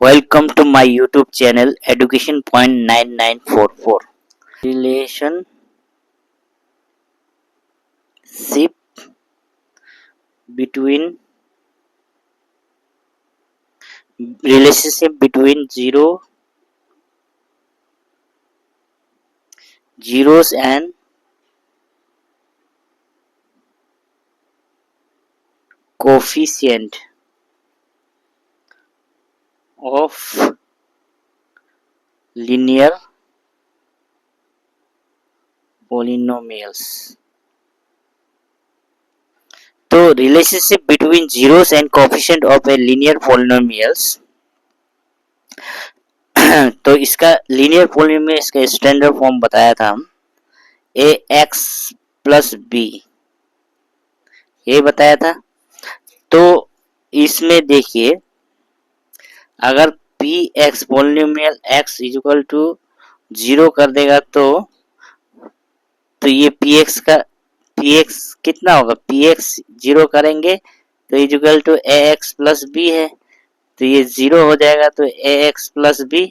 Welcome to my YouTube channel Education Point 9944. Relationship between zeros and coefficient of linear polynomials. तो relationship between zeros and coefficient of a linear polynomials तो इसका linear polynomials का standard form बताया था हम ए X plus B ये बताया था। तो इसमें देखिए अगर P X polynomial X is equal to 0 कर देगा तो ये पी एक्स कितना होगा, पी एक्स 0 करेंगे तो is equal to A X plus B है, तो ये 0 हो जाएगा तो ए एक्स प्लस बी।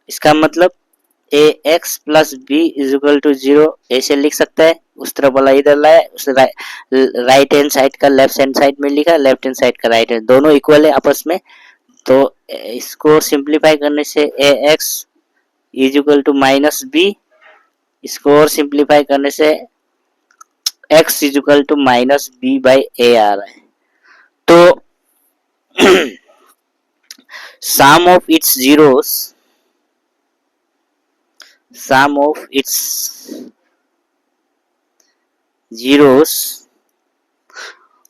इसका मतलब A X plus B is equal to 0 ऐसे लिख सकता है। उस तरफ वाला इधर लाया, उस राइट हैंड साइड का लेफ्ट हैंड साइड में लिखा, लेफ्ट हैंड साइड का राइट हैंड, दोनों इक्वल है आपस में। तो इसको सिंप्लीफाई करने से A X is equal to minus B, इसको और सिंप्लीफाई करने से x is equal to minus B by A आ रहा है। तो sum of its zeros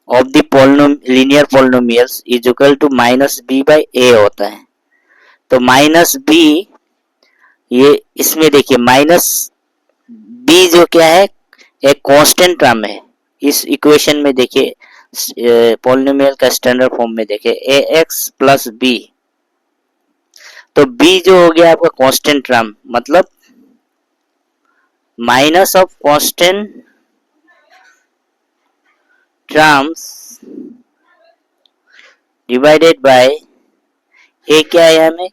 of the linear polynomials is equal to minus B by ए होता है। तो माइनस बी ये इसमें देखिए माइनस बी जो क्या है एक कांस्टेंट टर्म है। इस इक्वेशन में देखिए पॉलिनोमियल का स्टैंडर्ड फॉर्म में देखिए ए एक्स प्लस बी, तो बी जो हो गया आपका कांस्टेंट टर्म, मतलब minus of constant terms divided by ए क्या है हमें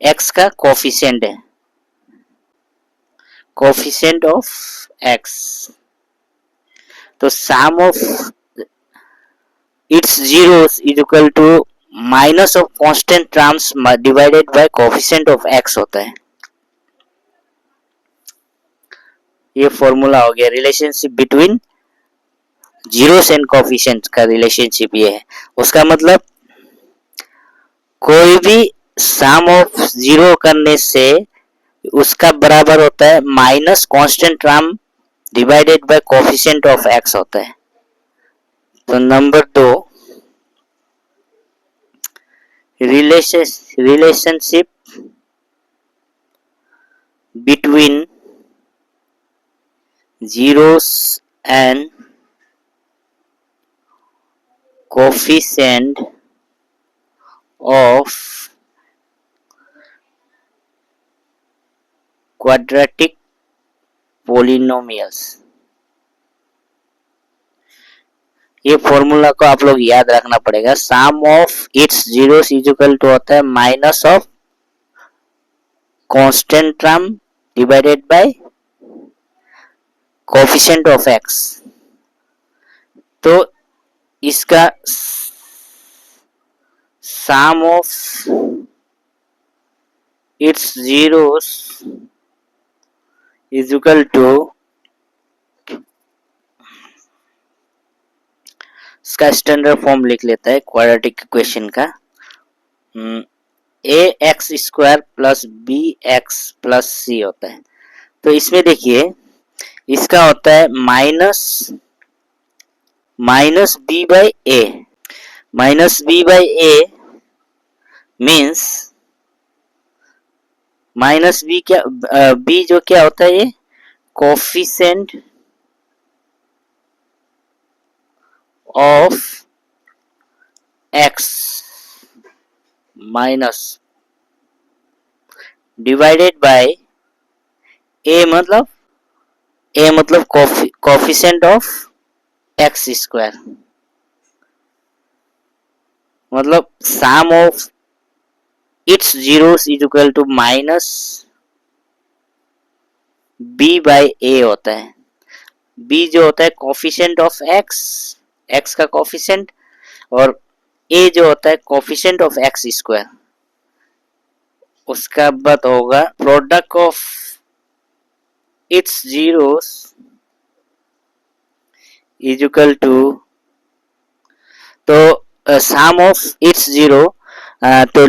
एक्स का कोफिशिएंट है, कोफिशिएंट ऑफ एक्स। तो sum of its zeros is equal to minus of constant terms divided by coefficient of x होता है। ये फॉर्मूला हो गया relationship between zeros and coefficient का रिलेशनशिप ये है। उसका मतलब कोई भी सम ऑफ जीरो करने से उसका बराबर होता है minus constant term divided by coefficient of x होता है। तो number 2 relationship between zeros and coefficient of quadratic polynomials। ये फॉर्मूला को आप लोग याद रखना पड़ेगा। Sum of its zeros is equal to होता है minus of constant term divided by coefficient of x. तो इसका sum of its zeros is equal to, इसका स्टैंडर्ड फॉर्म लिख लेता है क्वाड्रेटिक इक्वेशन का, ए x square plus b x plus c होता है। तो इसमें देखिए इसका होता है minus B by a, minus B by A means minus b क्या, बी जो क्या होता है ये coefficient of x minus divided by a, मतलब कोफिशिएंट ऑफ एक्स स्क्वायर, मतलब sum of its zeros is equal to minus B by ए होता है। बी जो होता है कोफिशिएंट ऑफ एक्स, एक्स का कोफिशिएंट, और ए जो होता है कोफिशिएंट ऑफ एक्स स्क्वायर। उसका बाद होगा product of its zeros is equal to, तो सम ऑफ इट्स जीरो, तो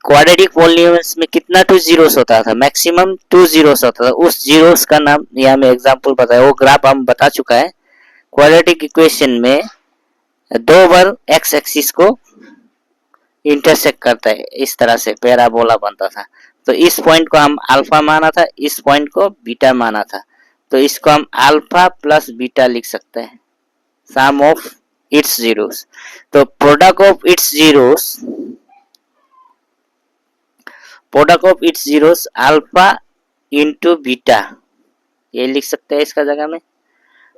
क्वाड्रेटिक पॉलिनोमियल्स में कितना टू जीरोस होता था, मैक्सिमम टू जीरोस होता था। उस जीरोस का नाम यहाँ में एग्जांपल बताया, वो ग्राफ हम बता चुका है। क्वाड्रेटिक इक्वेशन में दो बार एक्स एक्सिस को इंटरसेक्ट करता है, इस तरह से पैराबोला बनता था। तो इस पॉइंट को हम अल्फा माना था, इस पॉइंट को बीटा माना था, तो इसको हम अल्फा प्लस बीटा लिख सकते हैं, सम ऑफ इट्स जीरोस। तो product of its zeros, product of its zeros alpha into beta, ये लिख सकते हैं इसका जगह में,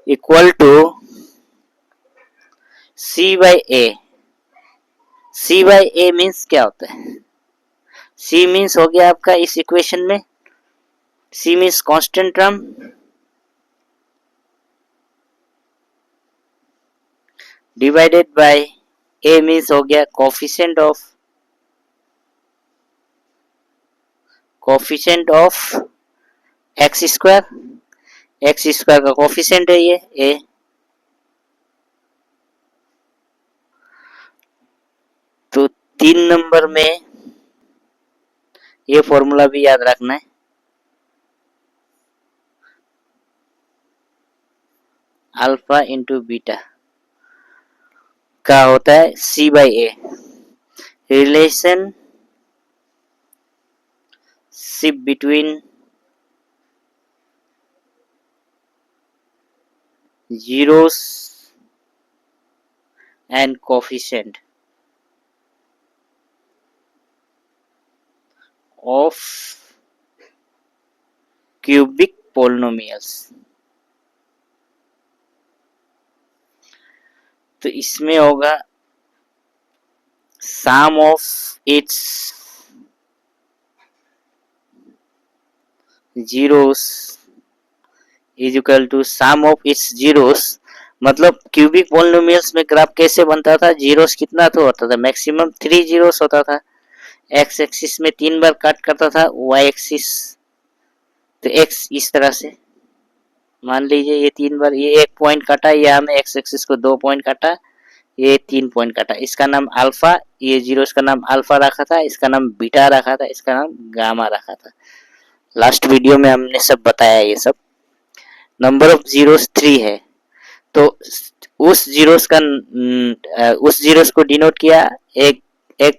equal to C by A. C by A means क्या होता है, सी मीन्स हो गया आपका इस इक्वेशन में, C means constant term, divided by A means हो गया coefficient of x square, X square का कोफिशिएंट है ये ए। तो 3 नंबर में ये फॉर्मूला भी याद रखना है, अल्फा इंटू बीटा का होता है c by a. Relationship between zeros and coefficient of cubic polynomials. तो इसमें होगा sum of its zeros is equal to sum of its zeros. मतलब क्यूबिक पोलिनोमियल्स में ग्राफ कैसे बनता था, जीरोस कितना तो होता था, मैक्सिमम 3 जीरोस होता था। एक्स एक्सिस में 3 बार कट करता था, वाई एक्सिस तो एक्स इस तरह से मान लीजिए, ये 3 बार, ये 1 पॉइंट काटा, या हमें एक्स एक्सिस को 2 पॉइंट काटा, ये 3 पॉइंट काटा, इसका नाम अल्फा, ये जीरोस का नाम अल्फा रखा था, इसका नाम बीटा रखा था, इसका नाम गामा रखा था। लास्ट वीडियो में हमने सब बताया ये सब। नंबर ऑफ जीरोस 3 है, तो उस जीरोस को डिनोट किया, एक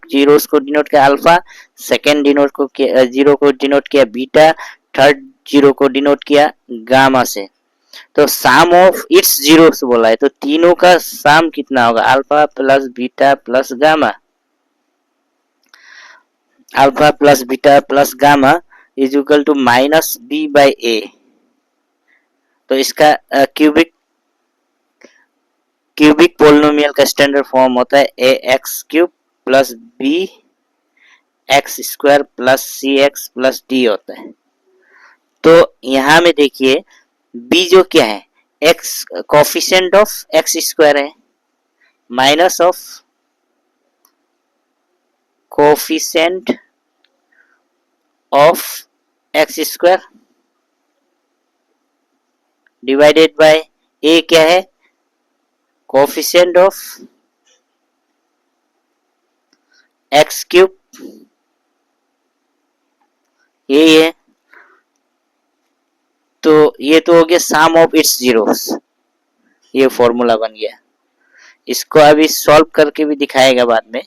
जीरोस को डिनोट किया अल्फा, सेकेंड जीरो को डिनोट किया बीटा, थर्ड जीरो को डिनोट किया गामा से। तो सम ऑफ इट्स जीरोस बोला है, तो तीनों का सम कितना होगा, alpha plus beta plus gamma, alpha plus beta plus gamma is equal to minus B by a. तो इसका क्यूबिक पोलिनोमियल का स्टैंडर्ड फॉर्म होता है a x cube plus b x square plus c x plus d होता है। तो यहां में देखिए बी जो क्या है, x coefficient of x square है, minus of coefficient of x square divided by ए क्या है, कोफिशिएंट ऑफ एक्स क्यूब, ये है। तो ये तो हो गया सम ऑफ इट्स जीरोस, ये फॉर्मूला बन गया। इसको अभी सॉल्व करके भी दिखाएगा बाद में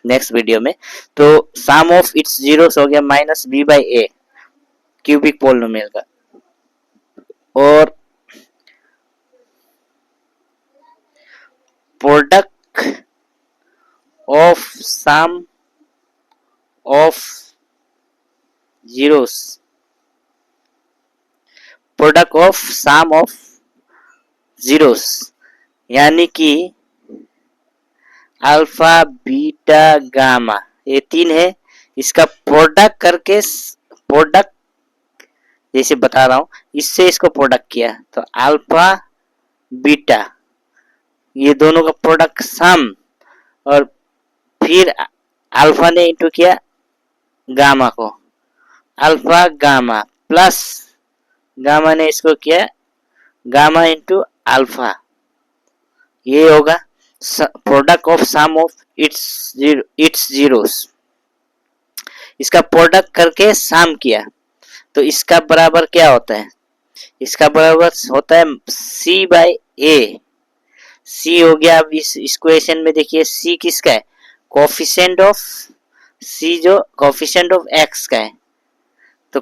नेक्स्ट वीडियो में। तो सम ऑफ इट्स जीरोस हो गया minus B by A cubic polynomial का, और product of sum of zeros, product of sum of zeros यानी कि अल्फा बीटा बीटा गामा, ये 3 है। इसका प्रोडक्ट करके, प्रोडक्ट जैसे बता रहा हूं, इससे इसको प्रोडक्ट किया तो अल्फा बीटा, ये दोनों का प्रोडक्ट सम, और फिर अल्फा ने इंटू किया गामा को, अल्फा गामा प्लस गामा ने इसको किया गामा इंटू अल्फा, ये होगा product of sum of its zeros. इसका प्रोडक्ट करके सम किया तो इसका बराबर क्या होता है, इसका बराबर होता है सी बाई ए। सी हो गया, अब इस इक्वेशन में देखिए सी किसका है, कोफिशिएंट ऑफ सी, जो कोफिशिएंट ऑफ एक्स का है, तो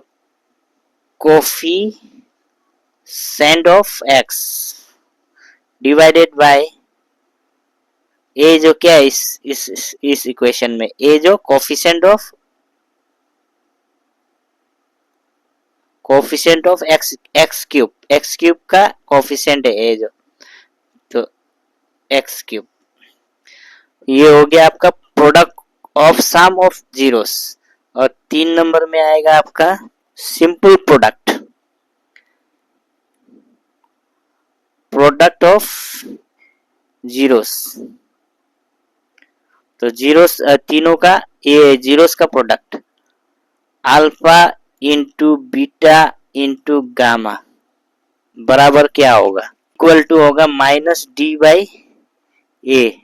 coefficient of x divided by a, जो क्या है इस इक्वेशन में ए जो कोफिशिएंट ऑफ एक्स क्यूब का कोफिशिएंट है ए जो, तो एक्स क्यूब, ये हो गया आपका product of sum of zeros. और 3 नंबर में आएगा आपका सिंपल प्रोडक्ट ऑफ जीरोस। तो जीरोस तीनों का, ये जीरोस का product alpha into beta into gamma बराबर क्या होगा, इक्वल टू होगा minus d by a.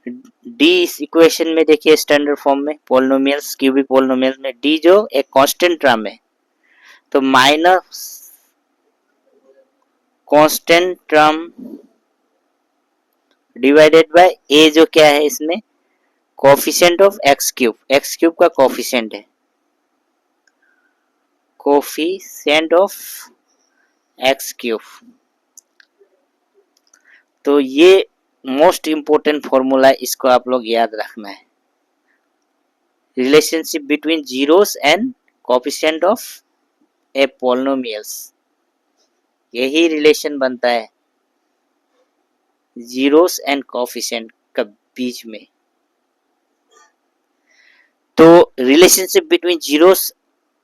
D इस इक्वेशन में देखिए स्टैंडर्ड फॉर्म में पोलिनोमियल्स, क्यूबिक पोलिनोमियल्स में डी जो एक कांस्टेंट टर्म है, तो minus constant term divided by a जो क्या है इसमें कोफिशिएंट ऑफ एक्स क्यूब का कोफिशिएंट है, कोफिशिएंट ऑफ एक्स क्यूब। तो ये मोस्ट इंपोर्टेंट फॉर्मूला, इसको आप लोग याद रखना है, relationship between zeros and coefficient of A polynomials, यही रिलेशन बनता है जीरोस एंड कोफिशिएंट का बीच में। तो relationship between zeros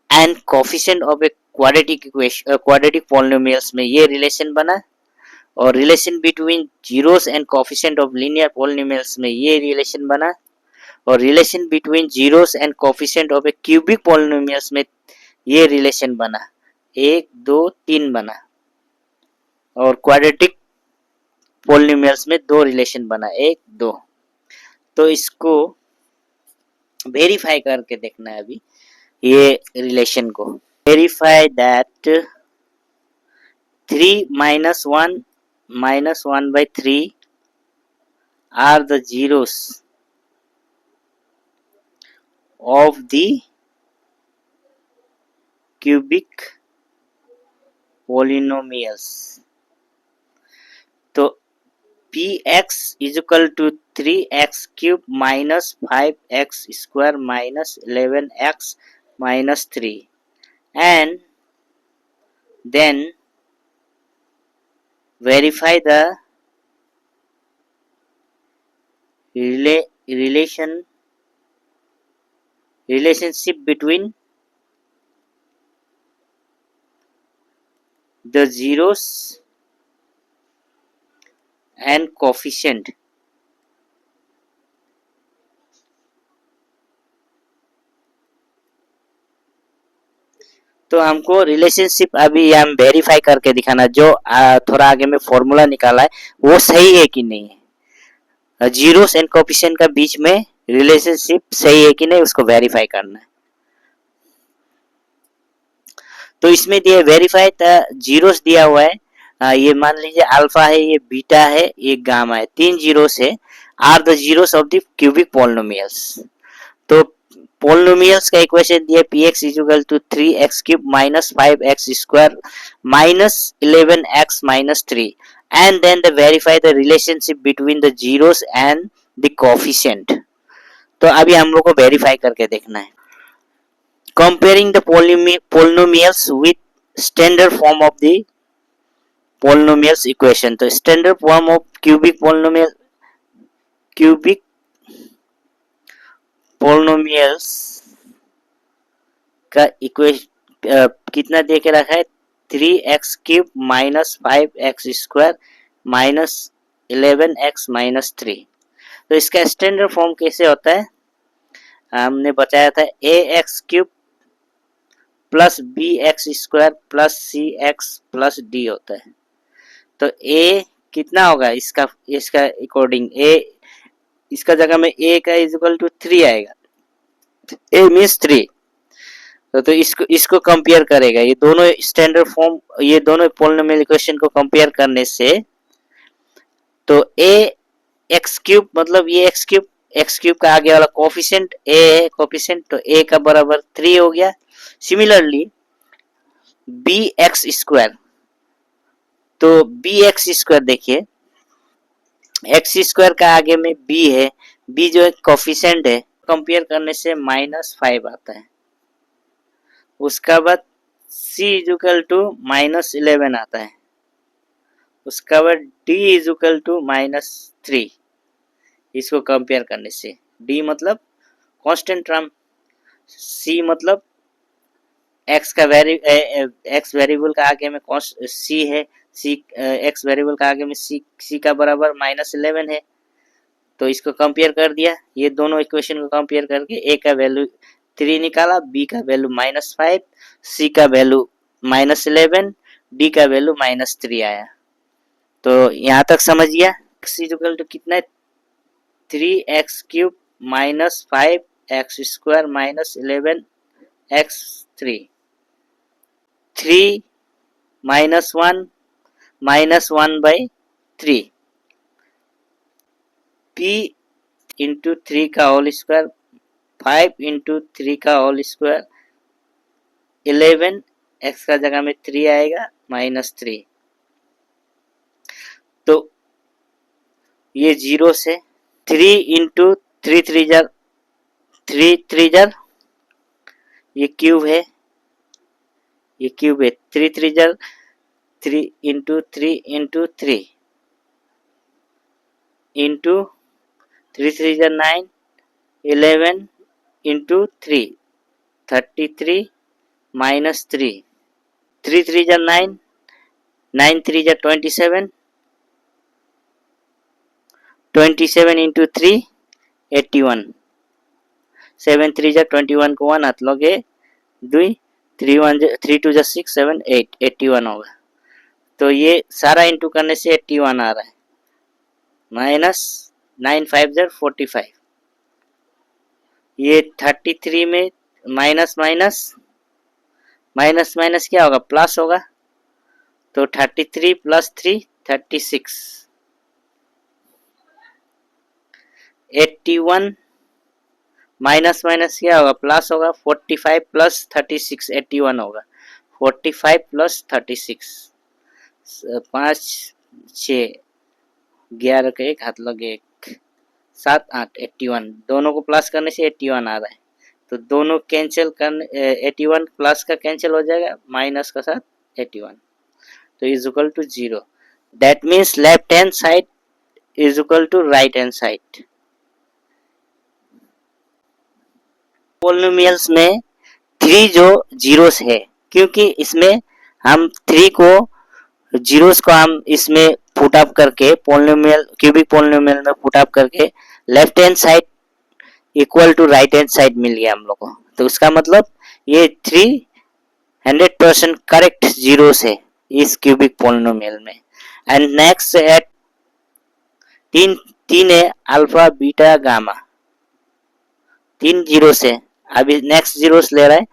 and coefficient of a quadratic polynomials में ये रिलेशन बना, और relation between zeros and coefficient of linear polynomials में ये रिलेशन बना, और relation between zeros and coefficient of A cubic polynomials में ये रिलेशन बना, 1 2 3 बना, और क्वाड्रेटिक पोलिनोमियल्स में 2 रिलेशन बना, 1 2। तो इसको वेरीफाई करके देखना है अभी ये रिलेशन को, verify that 3 minus 1 by 3 are the zeros of the cubic polynomials। तो px is equal to 3x cube minus 5x square minus 11x minus 3, and then verify the relationship between the zeros and coefficient। तो हमको relationship अभी हम verify करके दिखाना, जो थोड़ा आगे में फॉर्मूला निकाला है वो सही है कि नहीं है, जीरोस एंड कोफिशिएंट का बीच में रिलेशनशिप सही है कि नहीं उसको वेरीफाई करना है। तो इसमें दिया वेरीफाई जीरोस दिया हुआ है, ये मान लीजिए अल्फा है, ये बीटा है, ये गामा है, 3 जीरोस है, are the zeros of the cubic polynomials. तो पोलिनोमियल्स का इक्वेशन दिया px is equal to 3x cube minus 5x square minus 11x minus 3, and then they verify the relationship between the zeros and the coefficient। तो अभी हम लोग को verify करके देखना है, comparing the polynomials with standard form of the polynomials equation। तो standard form of cubic polynomials का इक्वेशन कितना दे के रखा है, 3x³ minus 5x² minus 11x minus 3। तो इसका स्टैंडर्ड फॉर्म कैसे होता है, हमने बताया था ax³ plus bx² plus cx plus d होता है। तो a कितना होगा इसका अकॉर्डिंग, a इसका जगह में a का इक्वल टू 3 आएगा, a मीन्स 3। तो इसको कंपेयर करेगा, ये दोनों स्टैंडर्ड फॉर्म, ये दोनों पोलिनोमियल इक्वेशन को कंपेयर करने से तो ax³ मतलब ये x³ का आगे वाला कोफिशिएंट a है, कोफिशिएंट तो a का बराबर 3 हो गया। सिमिलरली bx², तो bx² देखिए, x² का आगे में b है, b जो एक कोफिशिएंट है, कंपेयर करने से -5 आता है। उसका बाद c इक्वल टू -11 आता है। उसका बाद d इक्वल टू -3, इसको कंपेयर करने से d मतलब कांस्टेंट टर्म, c मतलब x का x वेरिएबल का आगे में c है, c x वेरिएबल का आगे में c का बराबर -11 है। तो इसको कंपेयर कर दिया, ये दोनों इक्वेशन को कंपेयर करके a का वैल्यू 3 निकाला, b का वैल्यू -5, c का वैल्यू -11, d का वैल्यू -3 आया। तो यहाँ तक समझ गया। x इक्वल टू कितना है, 3x³ minus 5x² minus 11x3, 3 -1 -1/3, p into 3 का होल स्क्वायर, 5 इंटू 3 का होल स्क्वायर, 11, x का जगह में 3 आएगा -3। तो ये 0 से 3 इंटू 3 3 जार 3 3 जार, ये क्यूब है, ये क्यूब है, 3 3 jar 3 into 3 into 3 into 3 3 jar 9, 11 into 3 33 -3, 3 3 jar 9, 9 3 jar 27, 27 into 3 81, 7 3 jar 21 को 1 हाथ लोगे 2, 3 2 जार 6 7 8, 81 होगा। तो ये सारा इंटू करने से 81 आ रहा है, माइनस 9 5 जार 45, ये 33 में माइनस माइनस माइनस माइनस क्या होगा, प्लस होगा। तो 33 प्लस 3 36, 81 माइनस माइनस क्या होगा, प्लस होगा। 45 प्लस 36 81 होगा, 45 प्लस 36, 5 6 11 का 1 हाथ लगे 1 7 8 81, दोनों को प्लस करने से 81 आ रहा है। तो दोनों कैंसिल करने 81 प्लस का कैंसिल हो जाएगा, माइनस का साथ 81, तो is equal to 0। That means left hand side is equal to right hand side. Polynomials में 3 जो जीरोस है, क्योंकि इसमें हम 3 को जीरोस को हम इसमें पुट अप करके पोलिनोमियल, क्यूबिक पोलिनोमियल में पुट अप करके left hand side equal to right hand side मिल गया हम लोग को। तो उसका मतलब ये 300% करेक्ट जीरोस है इस क्यूबिक पोलिनोमियल में। एंड नेक्स्ट है 3 है अल्फा बीटा गामा, 3 जीरोस है। अभी नेक्स्ट जीरोस ले रहा है,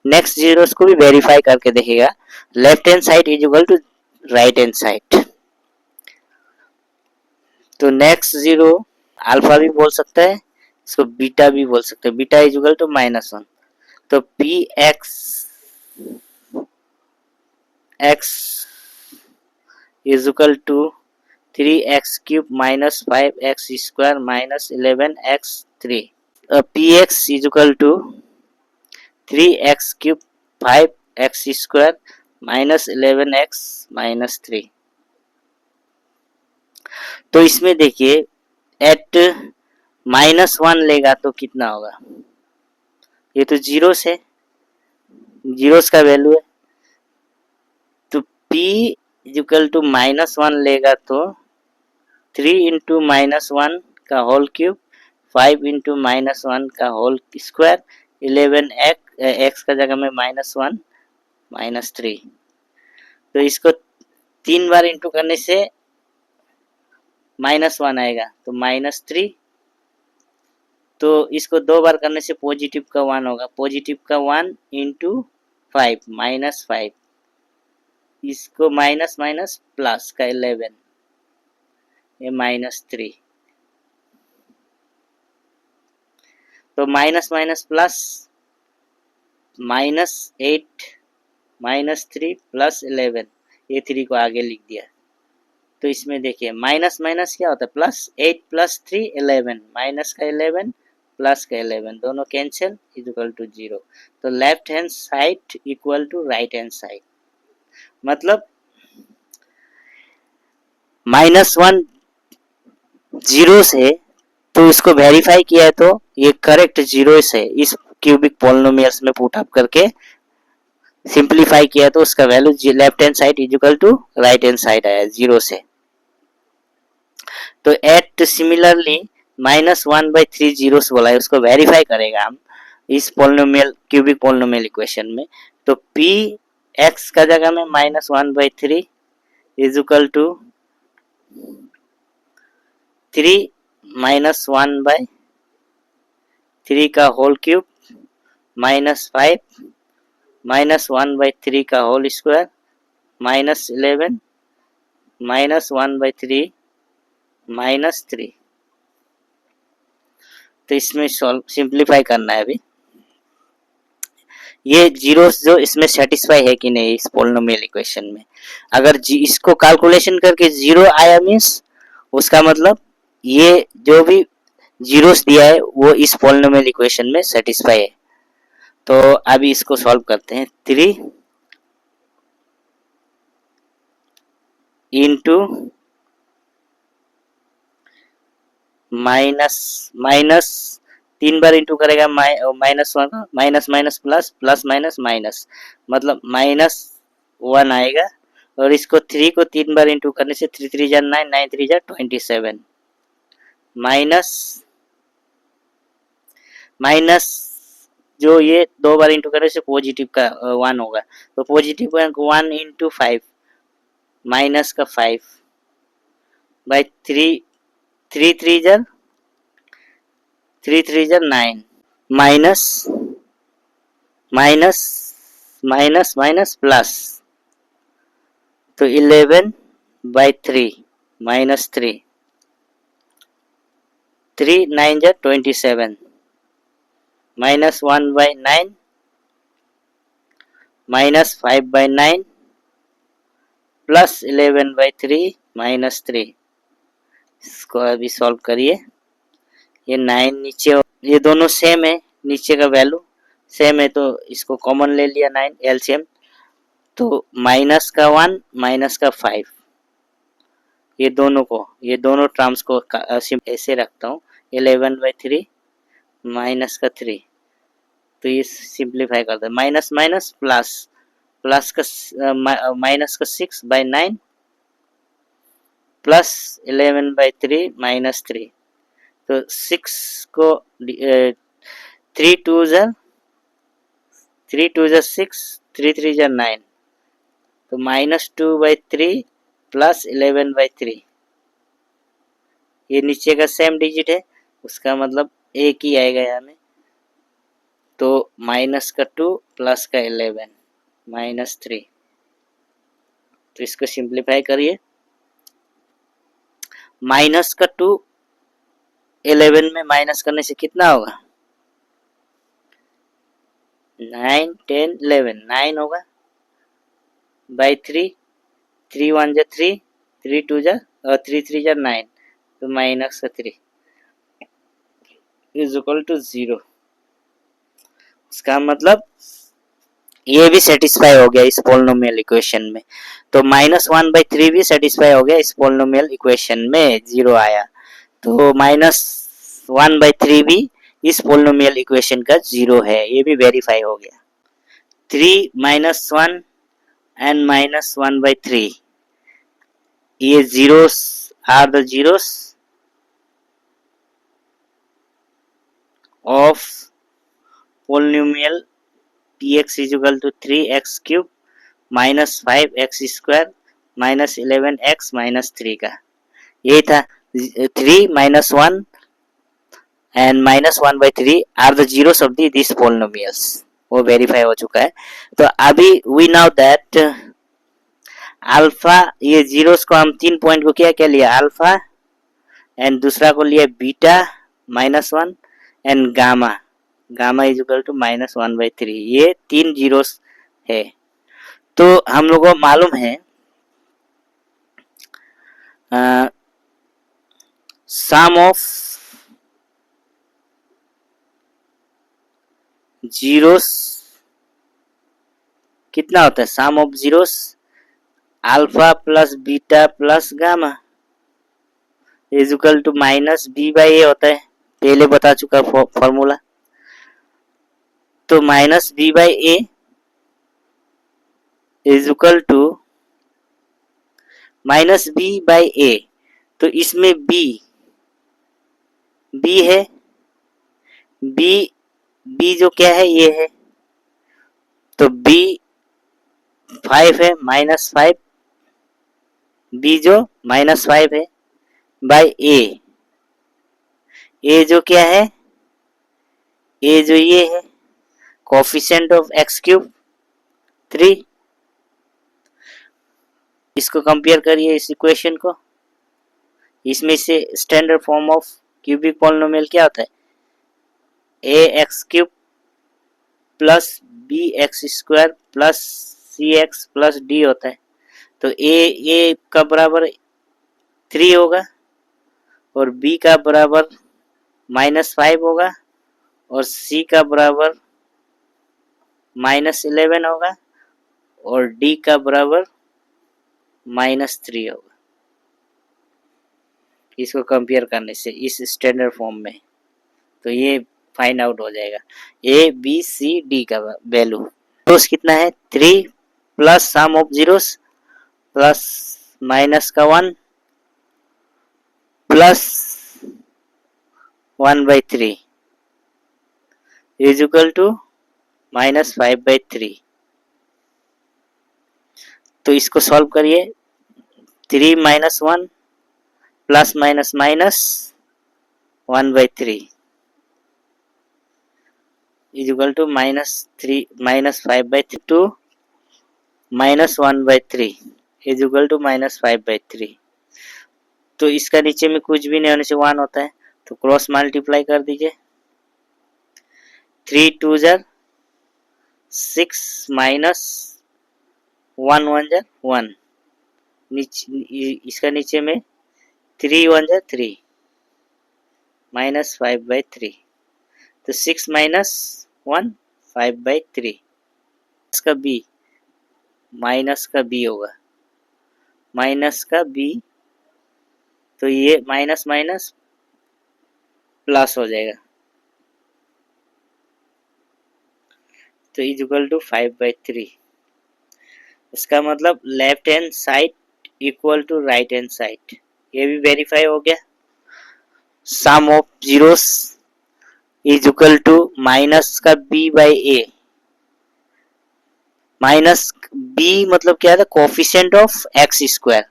नेक्स्ट जीरोस को भी वेरीफाई करके देखेगा। Left hand side is equal to right hand side. तो नेक्स्ट जीरो अल्फा भी बोल सकता है, इसको बीटा भी बोल सकते हैं, बीटा इज इक्वल टू -1। तो P x is equal to 3x³ minus 5x² minus 11x3। P x is equal to 3x³ 5x² minus 11x minus 3। तो इसमें देखिए एट -1 लेगा तो कितना होगा, ये तो जीरोस है, जीरोस का वैल्यू है, तो p इक्वल टू -1 लेगा तो 3 इंटू -1 का होल क्यूब, 5 इंटू -1 का होल स्क्वायर, 11 एक्स का जगह में -1 -3। तो इसको 3 बार इंटू करने से -1 आएगा, तो -3, तो इसको 2 बार करने से पॉजिटिव का 1 होगा, पॉजिटिव का 1 इंटू 5 -5, इसको माइनस माइनस प्लस का 11, ये -3, तो माइनस माइनस प्लस, -8 -3 प्लस 11, ये 3 को आगे लिख दिया। तो इसमें देखिए माइनस माइनस क्या होता है, प्लस, 8 प्लस 3 11, माइनस का 11 प्लस का 11 दोनों कैंसिल, इक्वल टू 0। तो left hand side equal to right hand side, मतलब -1 जीरो से, तो इसको वेरीफाई किया है तो ये करेक्ट जीरो है, इस क्यूबिक पॉलिनोमियल्स में पुट अप करके सिंप्लीफाई किया तो उसका value left hand side is equal to right hand side आया जीरो से। तो एट सिमिलरली -1/3 जीरोस बोला है, उसको वेरीफाई करेगा हम इस पॉलिनोमियल क्यूबिक पॉलिनोमियल इक्वेशन में। तो p x का जगह में -1/3 इज इक्वल टू 3 -1/3 का होल क्यूब, -5 -1/3 का होल स्क्वायर, -11 -1/3 -3। तो इसमें सॉल्व सिंप्लीफाई करना है अभी, ये जीरोस जो इसमें सेटिस्फाई है कि नहीं इस पॉलिनोमियल इक्वेशन में। अगर इसको कैलकुलेशन करके जीरो आया मीन्स उसका मतलब ये जो भी जीरोस दिया है वो इस पॉलिनोमियल इक्वेशन में सेटिस्फाई है। तो अभी इसको सॉल्व करते हैं। 3 इंटू माइनस 3 बार इंटू करेगा -1, minus minus plus, plus minus minus, मतलब -1 आएगा। और इसको 3 को 3 बार इंटू करने से 3 3 जा 9, 9 3 जा 27, माइनस जो ये 2 बार इंटू करने से पॉजिटिव का 1 होगा, तो पॉजिटिव 1 इंटू 5, माइनस का 5 बाई 3, 3 3 जा 9, minus minus minus minus plus, तो 11/3 -3, 3 9 जा 27, -1/9 -5/9 प्लस 11/3 -3। इसको अभी सॉल्व करिए। ये 9 नीचे, ये दोनों सेम है, नीचे का वैल्यू सेम है तो इसको कॉमन ले लिया 9 एलसीएम, तो माइनस का 1 माइनस का 5, ये दोनों टर्म्स को ऐसे रखता हूँ, 11/3 माइनस का 3, तो ये सिंप्लीफाई करता है, माइनस माइनस प्लस, प्लस का माइनस का 6/9 प्लस 11/3 -3, तो 6 को 3 2 जा 6, 3 3 जा 9, तो -2/3 प्लस 11/3, ये नीचे का सेम डिजिट है, उसका मतलब एक ही आएगा यहाँ में, तो माइनस का 2 प्लस का 11 -3। तो इसको सिंप्लीफाई करिए, माइनस का 2 11 में माइनस करने से कितना होगा, 9 10 11, 9 होगा बाई 3, 3 1 जा 3, 3 2 जा 3 3 जा 9, तो माइनस का 3 इज इक्वल टू 0। उसका मतलब ये भी सेटिस्फाई हो गया इस पॉलिनोमियल इक्वेशन में, तो -1/3 भी सेटिस्फाई हो गया इस पॉलिनोमियल इक्वेशन में, 0 आया। तो 1/3 भी इस पोलिनोमियल इक्वेशन का 0 है, ये भी वेरीफाई हो गया। 3 माइनस 1 एंड माइनस 1/3, ये zeros are the zeros of polynomial px is equal to 3x cube minus 5x square minus 11x minus 3 का यही था। 3 minus 1 and minus 1/3 are the zeros of these polynomials, वो verify हो चुका है। तो अभी we know that अल्फा, ये जीरोस को हम 3 पॉइंट को क्या क्या लिया, अल्फा, एंड दूसरा को लिया beta -1 and gamma, gamma is equal to -1/3, ये 3 जीरोस है। तो हम लोगों को मालूम है सम ऑफ जीरोस कितना होता है, sum of zeros alpha plus beta plus gamma is equal to -b/a होता है, पहले बता चुका फॉर्मूला। तो -b/a is equal to -b/a, तो इसमें b है, b जो क्या है ये है, तो b 5 है, -5, b जो -5 है बाय a जो क्या है, a जो ये है कोफिशिएंट ऑफ x क्यूब 3, इसको कंपेयर करिए इस इक्वेशन को, इसमें से standard form of cubic polynomial क्या होता है, ax cube plus bx square plus cx plus d होता है। तो a का बराबर 3 होगा और b का बराबर -5 होगा और c का बराबर -11 होगा और d का बराबर -3 होगा। इसको कंपेयर करने से इस स्टैंडर्ड फॉर्म में, तो ये फाइंड आउट हो जाएगा ए बी सी डी का वैल्यू। जीरोस कितना है, 3 plus sum of zeros plus minus का 1 प्लस 1/3 इज इक्वल टू -5/3। तो इसको सॉल्व करिए, 3 minus 1 plus minus minus 1/3 is equal to -5/3 to -1/3 is equal to -5/3। तो इसका नीचे में कुछ भी नहीं होने से 1 होता है, तो क्रॉस मल्टीप्लाई कर दीजिए, 3 2 जार 6 माइनस 1 1 जार 1, इसका नीचे में 3 1 जार 3 -5/3, तो 6 माइनस 1 5/3, इसका b माइनस का b होगा, माइनस का b, तो ये माइनस माइनस प्लस हो जाएगा, तो इज इक्वल टू 5/3। इसका मतलब left hand side equal to right hand side, ये भी वेरीफाई हो गया। Sum of zeros is equal to minus का b/a, माइनस b मतलब क्या था, coefficient of x square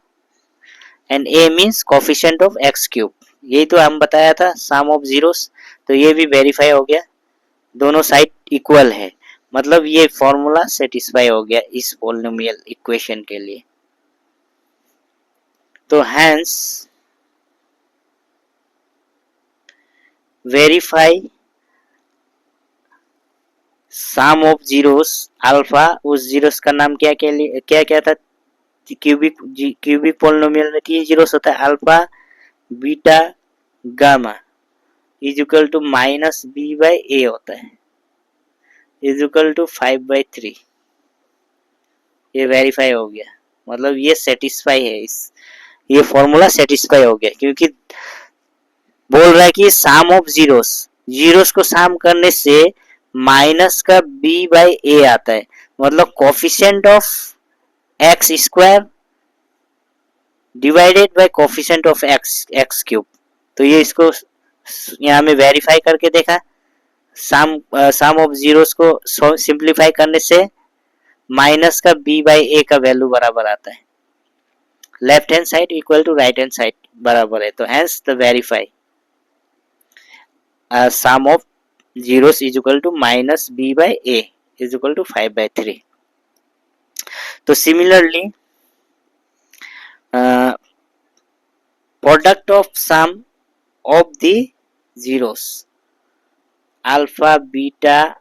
and a means coefficient of x cube, यही तो हम बताया था सम ऑफ जीरोस। तो ये भी वेरीफाई हो गया, दोनों साइड इक्वल है, मतलब ये फॉर्मूला सेटिस्फाई हो गया इस पॉलिनोमियल इक्वेशन के लिए। तो hence verify sum of zeros alpha, उस जीरोस का नाम क्या क्या था, क्यूबिक पॉलिनोमियल में 3 जीरोस होता है, alpha beta gamma is equal to -b/a होता है, इज इक्वल टू 5/3। ये वेरीफाई हो गया, मतलब ये सेटिस्फाई है, ये फॉर्मूला सेटिस्फाई हो गया, क्योंकि बोल रहा है कि सम ऑफ जीरोस, जीरोस को सम करने से माइनस का बी बाई ए आता है, मतलब coefficient of x square divided by coefficient of x x cube. तो ये इसको यहाँ में वेरीफाई करके देखा, सम ऑफ जीरोस को सिंप्लीफाई करने से माइनस का बी बाई ए का वैल्यू बराबर आता है, left hand side equal to right hand side बराबर है, तो hence the verify sum of zeros is equal to minus b by a is equal to 5/3. तो similarly product of sum of the zeros alpha beta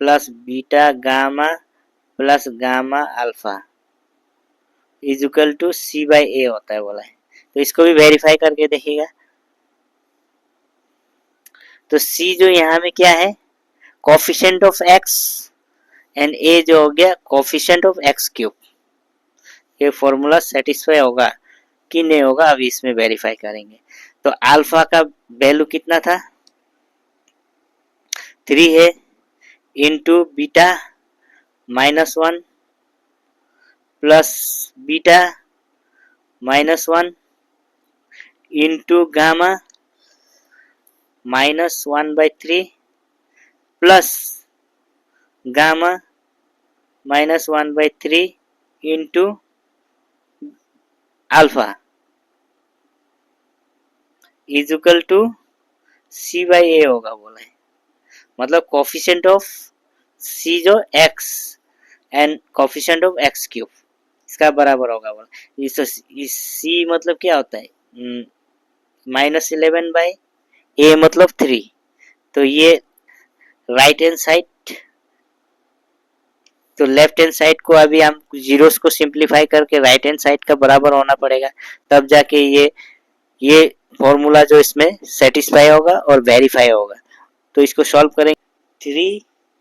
plus beta gamma plus gamma alpha is equal to c by a होता है बोला है, तो इसको भी verify करके देखिएगा। तो c जो यहाँ में क्या है, coefficient of x and a जो हो गया कोफिशिएंट ऑफ x क्यूब। ये फॉर्मूला सेटिस्फाई होगा कि नहीं होगा अभी इसमें वेरीफाई करेंगे। तो अल्फा का वैल्यू कितना था, 3 है, into beta -1 plus beta -1 into gamma -1/3 plus gamma -1/3 into alpha is equal to C by a होगा बोला है, मतलब कोफिशिएंट ऑफ सी जो x and coefficient of x cube इसका बराबर होगा बोला। इस सी मतलब क्या होता है, -11 बाई ए मतलब 3, तो ये राइट हैंड साइड, तो लेफ्ट हैंड साइड को अभी हम जीरोस को सिंप्लीफाई करके राइट हैंड साइड का बराबर होना पड़ेगा, तब जाके ये फॉर्मूला जो इसमें सेटिस्फाई होगा और वेरीफाई होगा। तो इसको सॉल्व करेंगे, 3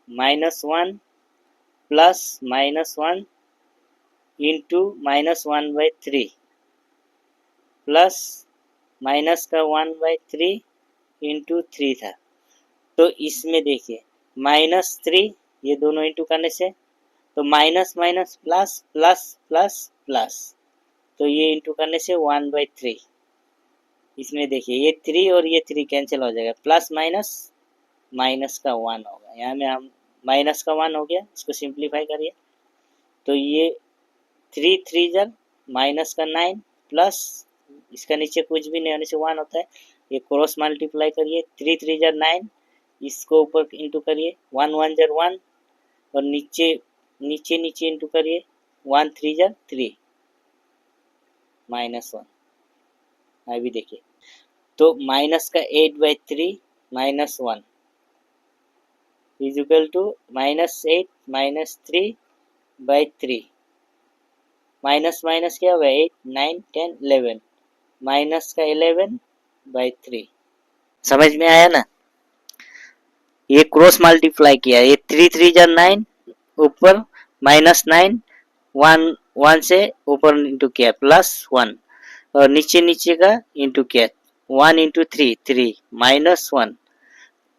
-1 प्लस -1 इंटू -1/3 प्लस माइनस का 1/3 इंटू 3 था। तो इसमें देखिए -3 ये दोनों इंटू करने से तो minus minus plus plus plus plus, तो ये इंटू करने से 1/3। इसमें देखिए ये 3 और ये 3 कैंसिल हो जाएगा, प्लस माइनस माइनस का 1 होगा, यहाँ में हम माइनस का 1 हो गया, इसको सिंप्लीफाई करिए तो ये 3 3 जब माइनस का 9 प्लस इसका नीचे कुछ भी नहीं होने से 1 होता है, ये क्रॉस मल्टीप्लाई करिए, 3 3 जब 9 इसको ऊपर इंटू करिए, 1 1 जब 1 और नीचे नीचे नीचे इंटू करिए, 1 3 जब 3 -1। अभी देखिए तो माइनस का 8/3 -1 is equal to -8 -3/3, minus minus क्या होगा 8 9 10 11 माइनस का 11/3। समझ में आया ना, ये क्रॉस मल्टीप्लाई किया, ये 3 3 जा 9 ऊपर -9 1 1 से ऊपर इंटू किया +1 और नीचे नीचे का इंटू किया 1 इंटू 3 3 -1,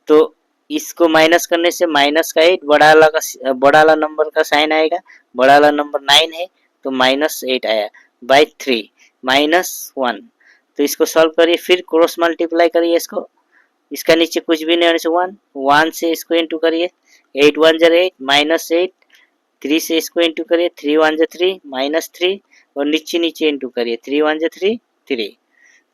तो इसको माइनस करने से माइनस का 8 बड़ा वाला नंबर का साइन आएगा, बड़ा वाला नंबर 9 है तो -8 आया बाई 3 -1। तो इसको सॉल्व करिए, फिर क्रॉस मल्टीप्लाई करिए इसको, इसका नीचे कुछ भी नहीं होने से 1 1 से इसको इंटू करिए, 8 1 जा 8 -8 3 से इसको इंटू करिए, 3 1 जा 3 -3 और नीचे नीचे इंटू करिए, 3 1 जा 3 3,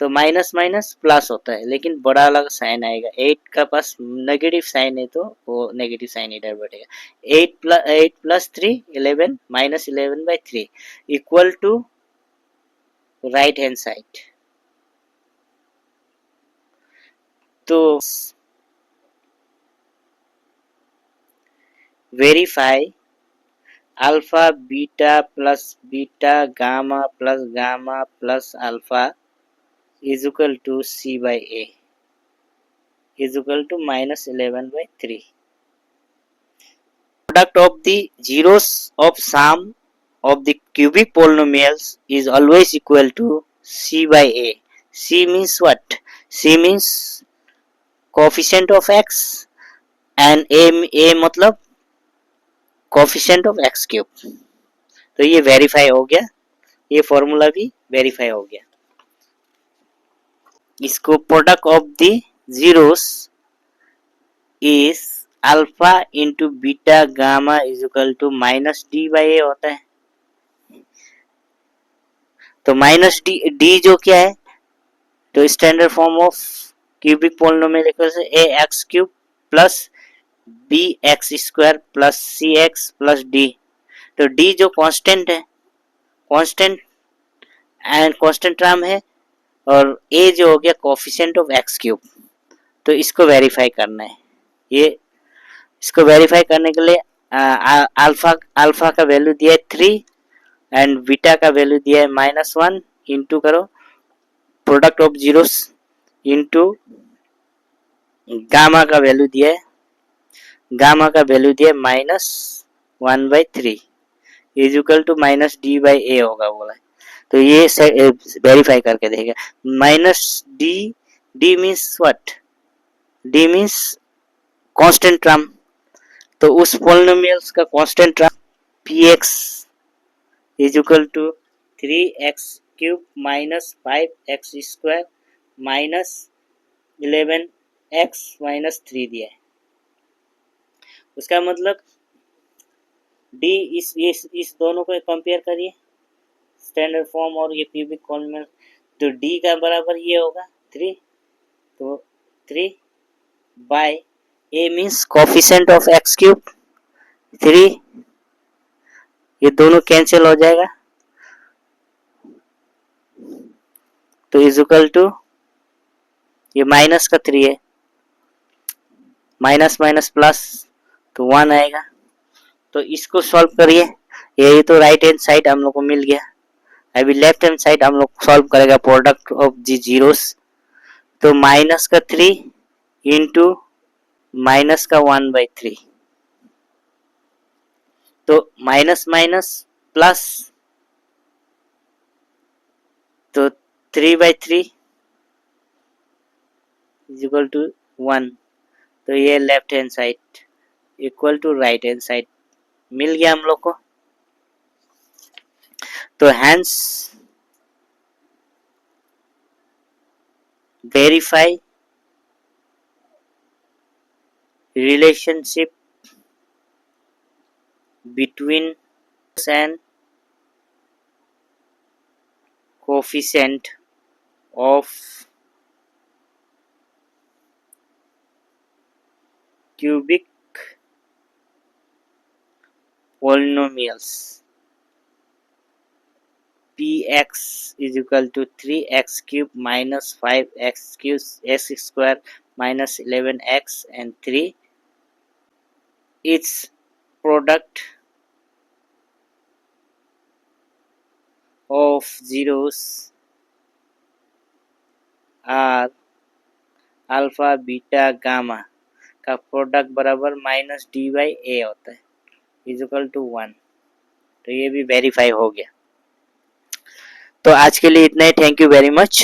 तो माइनस माइनस प्लस होता है लेकिन बड़ा अलग साइन आएगा, 8 का पास नेगेटिव साइन है तो वो नेगेटिव साइन इधर बैठेगा, 8 plus 3 11 -11/3 equal to right hand side. तो verify alpha beta plus beta gamma plus gamma plus alpha is equal to c by a is equal to -11/3. Product of the zeros of sum of the cubic polynomials is always equal to c by a. C means what? C means coefficient of x and a मतलब coefficient of x cube. तो ये verify हो गया, ये formula भी verify हो गया। इसको product of the zeros is alpha into beta gamma is equal to minus d by ए होता है। तो माइनस डी जो क्या है, तो standard form of cubic polynomial equation a x cube plus b x square plus c x plus d. तो d जो constant है, कांस्टेंट एंड कांस्टेंट टर्म है, और ए जो हो गया कोफिशिएंट ऑफ एक्स क्यूब। तो इसको वेरीफाई करना है। ये इसको वेरीफाई करने के लिए अल्फा का वैल्यू दिया है 3 एंड बीटा का वैल्यू दिया है -1 इंटू करो product of zeros into gamma का वैल्यू दिया है, गामा का वैल्यू दिया है -1/3 is equal to minus d by a होगा बोला। तो ये वेरीफाई करके देखेगा। Minus d means what, d means constant term. तो उस पोलिनोमियल्स का constant term px is equal to 3x cube minus 5x square minus 11x minus 3 दिया है। उसका मतलब d इस दोनों को कंपेयर करिए, स्टैंडर्ड फॉर्म और ये क्यूबिक पोलिनोमियल। तो d का बराबर ये होगा 3, तो 3 by a means coefficient of x cube 3, ये दोनों कैंसिल हो जाएगा। तो इज इक्वल टू ये माइनस का 3 है, माइनस माइनस प्लस तो 1 आएगा। तो इसको सॉल्व करिए, ये तो राइट हैंड साइड हम लोग को मिल गया। अभी लेफ्ट हैंड साइड हम लोग सॉल्व करेगा प्रोडक्ट ऑफ दी जीरोस। तो माइनस का 3 इंटू माइनस का 1/3, तो माइनस माइनस प्लस, तो 3/3 इज इक्वल टू 1। तो ये left hand side equal to right hand side मिल गया हम लोग को। तो hence verify relationship between and coefficient of cubic polynomials px is equal to 3x cube minus 5x cube x square minus 11x and 3. Its product of zeros are alpha beta gamma का product बराबर minus d by ए होता है is equal to 1। तो ये भी verify हो गया। तो आज के लिए इतना ही। Thank you very much.